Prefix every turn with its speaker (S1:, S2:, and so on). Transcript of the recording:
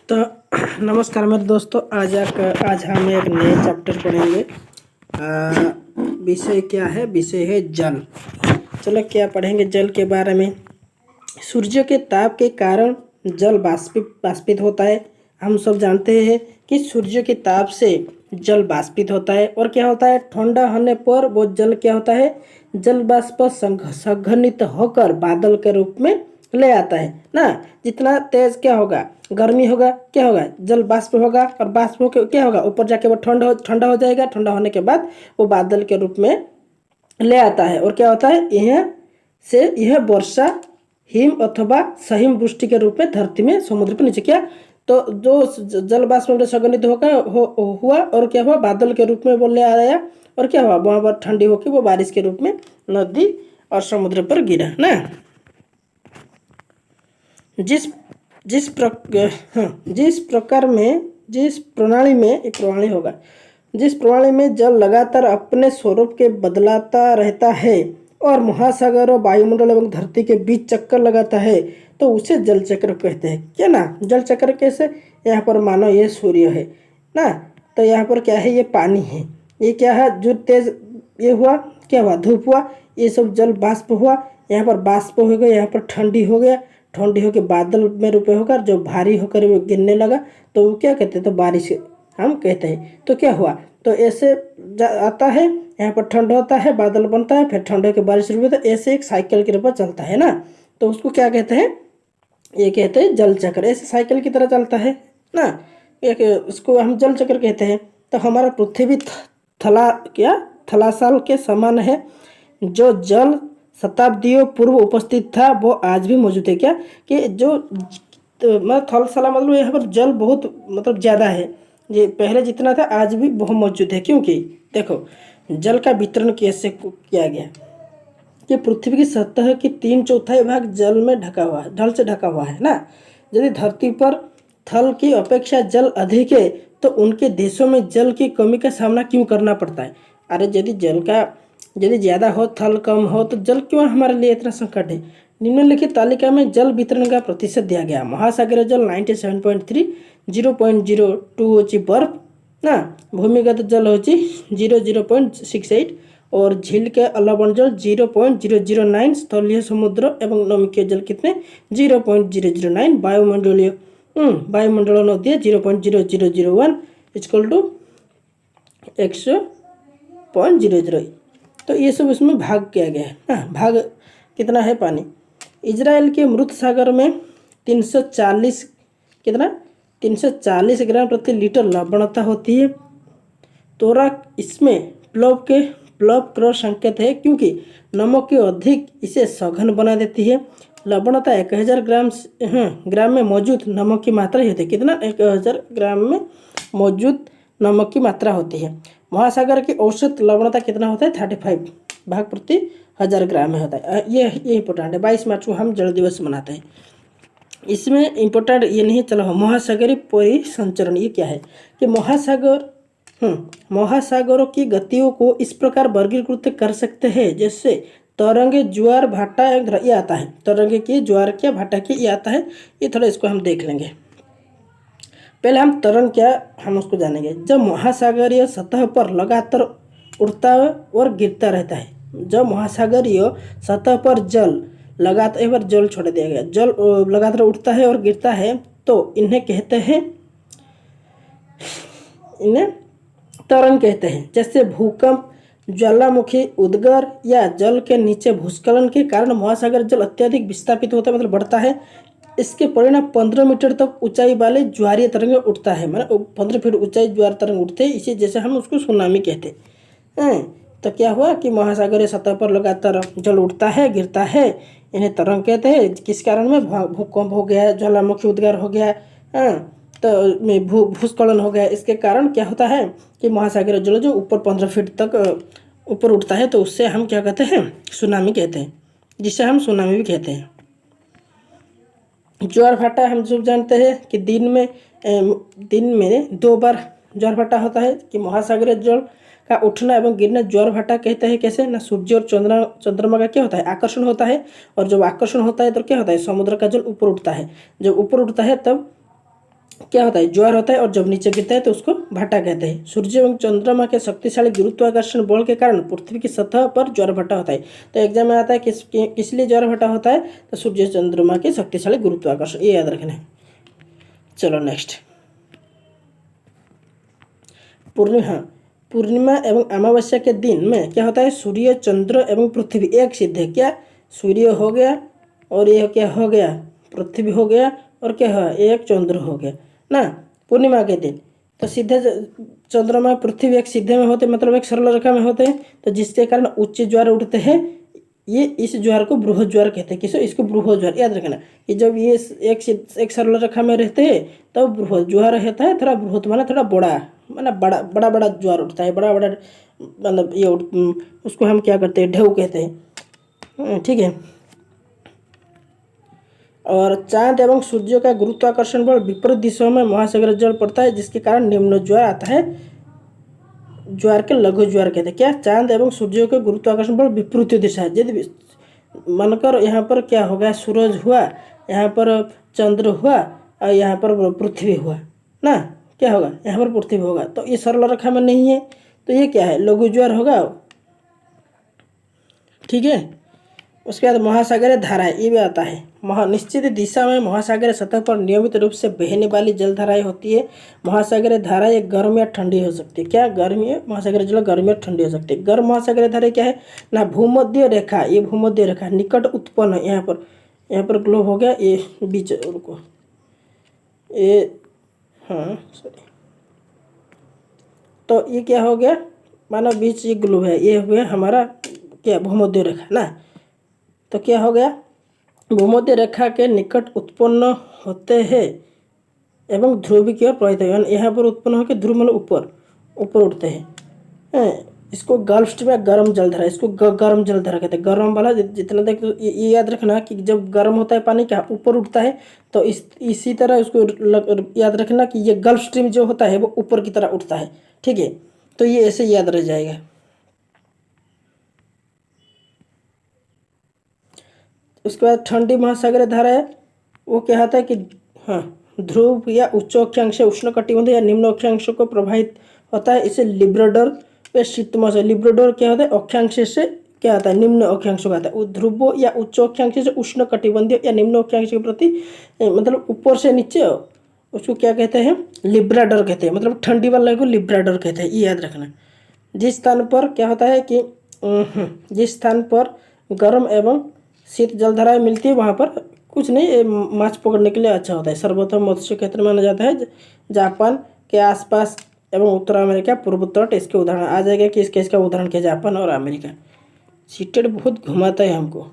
S1: तो नमस्कार मेरे दोस्तों, आज हम एक नए चैप्टर पढ़ेंगे। विषय क्या है? विषय है जल। चलो क्या पढ़ेंगे जल के बारे में। सूर्य के ताप के कारण जल बाष्पित होता है। हम सब जानते हैं कि सूर्य के ताप से जल बाष्पित होता है और क्या होता है, ठंडा होने पर वो जल क्या होता है, जल बाष्प संघनित होकर बादल के रूप में ले आता है ना। जितना तेज क्या होगा, गर्मी होगा, क्या होगा, जल बाष्प होगा और बाष्प होकर क्या होगा, ऊपर जाके वो ठंडा हो जाएगा। ठंडा होने के बाद वो बादल के रूप में ले आता है और क्या होता है, यह वर्षा, हिम अथवा सहिम वृष्टि के रूप में धरती में, समुद्र पर नीचे क्या, तो जो जल बाष्प में संघनित हुआ और क्या हुआ, बादल के रूप में वो ले आया और क्या हुआ, वहां पर ठंडी होकर वो बारिश के रूप में नदी और समुद्र पर गिरा ना। जिस प्रणाली में एक प्रणाली होगा, जिस प्रणाली में जल लगातार अपने स्वरूप के बदलाता रहता है और महासागर और वायुमंडल एवं धरती के बीच चक्कर लगाता है, तो उसे जल चक्र कहते हैं। क्या ना, जल चक्र कैसे, यहाँ पर मानो ये सूर्य है ना, तो यहाँ पर क्या है, ये पानी है, ये क्या है, जो तेज ये हुआ, क्या हुआ, धूप हुआ, ये सब जल बाष्प हुआ, यहाँ पर बाष्प हो गया, यहाँ पर ठंडी हो गया, ठंडी होकर बादल में रूप होकर जो भारी होकर वो गिरने लगा, तो वो क्या कहते हैं, तो बारिश हम कहते हैं। तो क्या हुआ, तो ऐसे आता है, यहाँ पर ठंड होता है, बादल बनता है, फिर ठंड होकर बारिश शुरू होता है, ऐसे एक साइकिल के रूप में चलता है ना। तो उसको क्या कहते हैं, ये कहते हैं जल चक्र। ऐसे साइकिल की तरह चलता है ना, एक उसको हम जल चक्र कहते हैं। तो हमारा पृथ्वी थलासाल के समान है। जो जल शताब्दियों पूर्व उपस्थित था वो आज भी मौजूद है। क्या कि जो मतलब थलसाला मतलब यहाँ पर जल बहुत मतलब ज़्यादा है, ये पहले जितना था आज भी बहुत मौजूद है। क्योंकि देखो जल का वितरण कैसे किया गया कि पृथ्वी की सतह की 3/4 भाग जल में ढका हुआ है, जल से ढका हुआ है ना। यदि धरती पर थल की अपेक्षा जल अधिक है तो उनके देशों में जल की कमी का सामना क्यों करना पड़ता है। अरे यदि ज़्यादा हो, थल कम हो, तो जल क्यों हमारे लिए इतना संकट है। निम्नलिखित तालिका में जल वितरण का प्रतिशत दिया गया। महासागरीय जल 97.3, 0.02 होची बर्फ ना, भूमिगत जल होची 0.68 और झील के लवण जल 0.009, स्थलीय समुद्र एवं नमकीय जल कितने 0.009, वायुमंडल नदी 0.0001 इक्वल टू 100.00। तो ये सब इसमें भाग किया गया है ना। भाग कितना है पानी। इजराइल के मृत सागर में 340 कितना 340 ग्राम प्रति लीटर लवणता होती है। तोरा इसमें प्लव क्रॉस संकेत है क्योंकि नमक की अधिक इसे सघन बना देती है। लवणता 1000 ग्राम में मौजूद नमक की मात्रा ही होती है। कितना 1000 ग्राम में मौजूद नमक की मात्रा होती है। महासागर की औसत लवणता कितना होता है, 35 भाग प्रति 1000 ग्राम में होता है। ये इंपॉर्टेंट है। 22 मार्च को हम जल दिवस मनाते हैं। इसमें इंपॉर्टेंट ये नहीं चला, महासागरीय परिसंचरण ये क्या है कि महासागरों की गतियों को इस प्रकार वर्गीकृत कर सकते हैं जैसे तरंगे, ज्वार भाटा, ये आता है। तरंगे की, ज्वार क्या, भाटा की, ये आता है। ये थोड़ा इसको हम देख लेंगे। पहले हम तरंग क्या हम उसको जानेंगे। जब महासागरीय सतह पर लगातार उड़ता और गिरता रहता है, जब महासागरीय सतह पर जल लगातार, एक बार जल छोड़ दिया गया, जल लगातार उठता है और गिरता है, तो इन्हें तरंग कहते हैं। जैसे भूकंप, ज्वालामुखी उद्गार या जल के नीचे भूस्खलन के कारण महासागर जल अत्यधिक विस्थापित होता है, मतलब बढ़ता है। इसके परिणाम 15 मीटर तक ऊंचाई वाले ज्वारीय तरंग उठता है, मतलब 15 फीट ऊंचाई ज्वार तरंग उठते हैं। इसे जैसे हम उसको सुनामी कहते हैं। तो क्या हुआ कि महासागरीय सतह पर लगातार जल उठता है, गिरता है, इन्हें तरंग कहते हैं। किस कारण में, भूकंप हो गया, ज्वालामुखी उद्गार हो गया, तो भूस्खलन हो गया, इसके कारण क्या होता है कि महासागरीय जल जो ऊपर 15 फीट तक ऊपर उठता है, तो उससे हम क्या कहते हैं, सुनामी कहते हैं, जिसे हम सुनामी भी कहते हैं। ज्वार भाटा हम सब जानते हैं कि दिन में 2 बार ज्वार भाटा होता है कि महासागरीय जल का उठना एवं गिरना ज्वार भाटा कहते हैं। कैसे ना, सूर्य और चंद्रमा का क्या होता है, आकर्षण होता है, और जब आकर्षण होता है तो क्या होता है, समुद्र का जल ऊपर उठता है। जब ऊपर उठता है तब क्या होता है, ज्वार होता है, और जब नीचे गिरता है तो उसको भाटा कहते हैं। सूर्य एवं चंद्रमा के शक्तिशाली गुरुत्वाकर्षण बल के कारण पृथ्वी की सतह पर ज्वार भाटा होता है। तो एग्जाम में आता है किस लिए ज्वार भाटा होता है, तो सूर्य चंद्रमा के शक्तिशाली गुरुत्वाकर्षण, ये याद रखना है। चलो नेक्स्ट, पूर्णिमा। पूर्णिमा एवं अमावस्या के दिन में क्या होता है, सूर्य चंद्र एवं पृथ्वी एक सिद्ध है। क्या, सूर्य हो गया और ये क्या हो गया, पृथ्वी हो गया, और क्या है, एक चंद्र हो गया ना पूर्णिमा के दिन। तो सीधे चंद्रमा पृथ्वी एक सीधे में होते, मतलब एक सरल रेखा में होते हैं, तो जिसके कारण उच्च ज्वार उठते हैं। ये इस ज्वार को बृहद ज्वार कहते हैं। किसको, इसको बृहद ज्वार, याद रखना। कि जब ये एक सरल रेखा में रहते हैं तब बृहद ज्वार रहता है। थोड़ा बृहद माना थोड़ा बड़ा, माना बड़ा बड़ा बड़ा ज्वार उठता है, बड़ा बड़ा, मतलब ये उसको हम क्या करते हैं, ढेउ कहते हैं, ठीक है। और चांद एवं सूर्य का गुरुत्वाकर्षण बल विपरीत दिशाओं में महासागर जल पड़ता है, जिसके कारण निम्न ज्वार आता है। ज्वार के लघु ज्वार कहते हैं। क्या, चांद एवं सूर्य के गुरुत्वाकर्षण बल विपरीत दिशा है। यदि मानकर यहाँ पर क्या हो गया, सूरज हुआ, यहाँ पर चंद्र हुआ, और यहाँ पर पृथ्वी हुआ ना, क्या होगा, यहाँ पर पृथ्वी होगा, तो ये सरल रेखा में नहीं है, तो ये क्या है, लघु ज्वार होगा, ठीक है। उसके बाद महासागरीय धाराएं, ये भी आता है। निश्चित दिशा में महासागरीय सतह पर नियमित रूप से बहने वाली जलधाराएं होती है। महासागरीय धाराएं गर्म या ठंडी हो सकती है। क्या, गर्मी, महासागरीय जल गर्म या ठंडी हो सकती है। गर्म महासागरीय धाराएं क्या है ना, भूमध्य रेखा, ये भूमध्य रेखा निकट उत्पन्न है। यहाँ पर ग्लोब हो गया, ये बीच, रुको, ये, हाँ सॉरी, तो ये क्या हो गया, मानो बीच ये ग्लोब है, ये हो गया हमारा क्या, भूमध्य रेखा ना। तो क्या हो गया, भूमध्य रेखा के निकट उत्पन्न होते हैं एवं ध्रुव की ओर प्रवाहित है। यहाँ पर उत्पन्न होकर ध्रुव मतलब ऊपर ऊपर उठते हैं। इसको गल्फ स्ट्रीम या गर्म जलधारा, इसको गर्म जलधारा कहते हैं। गर्म वाला जितना देख, तो ये याद रखना कि जब गर्म होता है पानी क्या ऊपर उठता है, तो इसी तरह उसको याद रखना कि ये गल्फ स्ट्रीम जो होता है वो ऊपर की तरह उठता है, ठीक है। तो ये ऐसे याद रह जाएगा। उसके बाद ठंडी महासागरीय धारा है, वो क्या होता है कि हाँ, ध्रुव या उच्च अक्षांश उष्ण कटिबंध या निम्न अक्षांश को प्रभावित होता है। इसे लिब्राडोर या शीत महासागर, लिब्राडोर क्या होता है, अक्षांश से क्या आता है, निम्न अक्षांश को आता है। ध्रुव या उच्च अक्षांश से उष्ण कटिबंधीय या निम्न अक्षांश के प्रति, मतलब ऊपर से नीचे, उसको क्या कहते हैं, लिब्राडोर कहते हैं। मतलब ठंडी वाले को लिब्राडोर कहते हैं, ये याद रखना। जिस स्थान पर क्या होता है कि जिस स्थान पर गर्म एवं शीत जलधाराएं मिलती है वहाँ पर कुछ नहीं, माछ पकड़ने के लिए अच्छा होता है। सर्वोत्तम मत्स्य क्षेत्र माना जाता है जापान के आसपास एवं उत्तर अमेरिका पूर्व तट, इसके उदाहरण आ जाएगा कि इसका उदाहरण क्या, जापान और अमेरिका। सीटेड बहुत घुमाता है हमको।